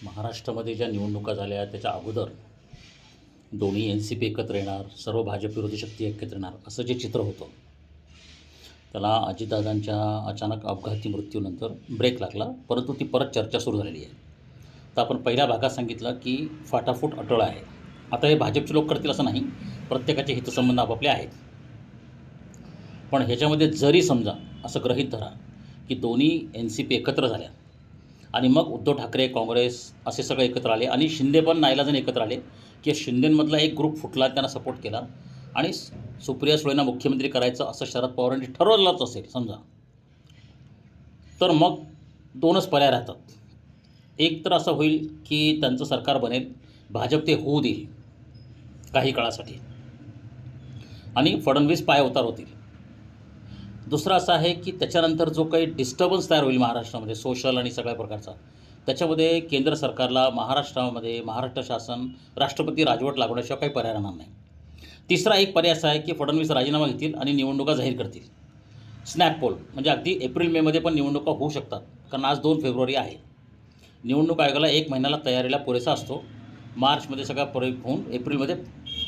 महाराष्ट्रामध्ये ज्या निवडणुका झाल्या त्याच्या अगोदर दोन्ही एन सी पी एकत्र येणार, सर्व भाजप विरोधी शक्ती एकत्र येणार, असं जे चित्र होतं त्याला अजितदादांच्या अचानक अपघाती मृत्यूनंतर ब्रेक लागला. परंतु ती परत चर्चा सुरू झालेली आहे. तर आपण पहिल्या भागात सांगितलं की फाटाफूट अटळ आहे. आता हे भाजपचे लोक करतील असं नाही, प्रत्येकाचे हितसंबंध आपापले आहेत. पण ह्याच्यामध्ये जरी समजा असं गृहीत धरा की दोन्ही एन सी पी एकत्र झाल्या आणि मग उद्धव ठाकरे, काँग्रेस असे सगळे एकत्र आले आणि शिंदे पण नाईलाजाने एकत्र आले की शिंदेमधला एक ग्रुप फुटला, त्यांना सपोर्ट केला आणि सुप्रिया सुळेंना मुख्यमंत्री करायचं असं शरद पवारांनी ठरवलंच असेल समजा, तर मग दोनच पर्याय राहतात. एक तर असं होईल की त्यांचं सरकार बनेल, भाजप ते होऊ देईल काही काळासाठी आणि फडणवीस पायउतार होतील. दुसरं असं आहे की त्याच्यानंतर जो काही डिस्टर्बन्स तयार होईल महाराष्ट्रामध्ये सोशल आणि सगळ्या प्रकारचा, त्याच्यामध्ये केंद्र सरकारला महाराष्ट्रामध्ये महाराष्ट्र शासन राष्ट्रपती राजवट लागवण्याशिवाय काही पर्याय राहणार नाही. तिसरा एक पर्याय असा आहे की फडणवीस राजीनामा घेतील आणि निवडणुका जाहीर करतील. स्नॅप पोल म्हणजे अगदी एप्रिल मेमध्ये पण निवडणुका होऊ शकतात, कारण आज 2 फेब्रुवारी आहे. निवडणूक आयोगाला 1 महिन्याला तयारीला पुरेसा असतो. मार्चमध्ये सगळा प्रयोग होऊन एप्रिलमध्ये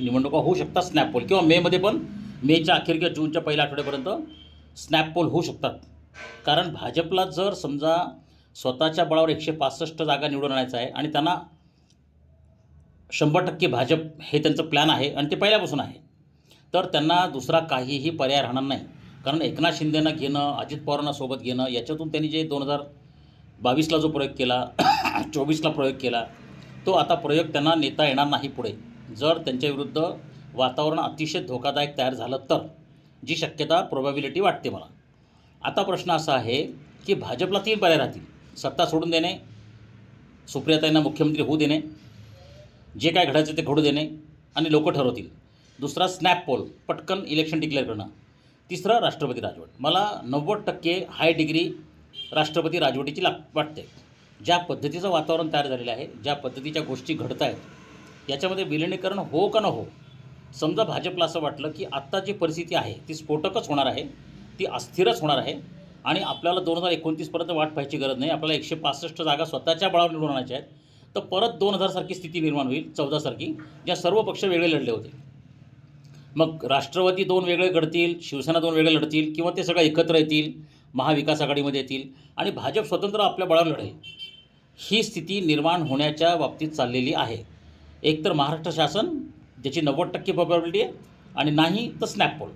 निवडणुका होऊ शकतात स्नॅप पोल, किंवा मेमध्ये पण, मेच्या अखेर किंवा जूनच्या पहिल्या आठवड्यापर्यंत स्नॅप पोल होऊ शकतात. कारण भाजपला जर समजा स्वतःच्या बळावर 165 जागा निवडून आणायचं आहे आणि त्यांना 100% भाजप हे त्यांचं प्लॅन आहे आणि ते पहिल्यापासून आहे, तर त्यांना दुसरा काहीही पर्याय राहणार नाही. कारण एकनाथ शिंदेंना घेणं, अजित पवारांना सोबत घेणं, याच्यातून त्यांनी जे 2022ला जो प्रयोग केला 24ला प्रयोग केला, तो आता प्रयोग त्यांना नेता येणार नाही पुढे. जर त्यांच्याविरुद्ध वातावरण अतिशय धोकादायक तयार झालं तर, जी शक्यता प्रोबॅबिलिटी वाटते मला. आता प्रश्न असा आहे की भाजपला 3 पर्याय राहतील. सत्ता सोडून देणे, सुप्रियाताईंना मुख्यमंत्री होऊ देणे, जे काय घडायचं ते घडू देणे आणि लोक ठरवतील. दुसरा स्नॅप पोल, पटकन इलेक्शन डिक्लेअर करणं. तिसरं राष्ट्रपती राजवट. मला 90% हाय डिग्री राष्ट्रपती राजवटीची वाटते. ज्या पद्धतीचं वातावरण तयार झालेलं आहे, ज्या पद्धतीच्या गोष्टी घडत आहेत, याच्यामध्ये विलिनीकरण हो का न हो. समजा भाजपला असं वाटलं की आत्ता जी परिस्थिती आहे ती स्फोटकच होणार आहे, ती अस्थिरच होणार आहे आणि आपल्याला 2029पर्यंत वाट पाहायची गरज नाही, आपल्याला 165 जागा स्वतःच्या बळावर निवडून आणायच्या आहेत, तर परत 2000सारखी स्थिती निर्माण होईल, 14सारखी, ज्या सर्व पक्ष वेगळे लढले होते. मग राष्ट्रवादी 2 वेगळे लढतील, शिवसेना 2 वेगळे लढतील, किंवा ते सगळं एकत्र येतील, महाविकास आघाडीमध्ये येतील आणि भाजप स्वतंत्र आपल्या बळावर लढेल. ही स्थिती निर्माण होण्याच्या बाबतीत चाललेली आहे. एकतर महाराष्ट्र शासन ज्याची 90% प्रोबॅबिलिटी आहे, आणि नाही तर स्नॅप पोल.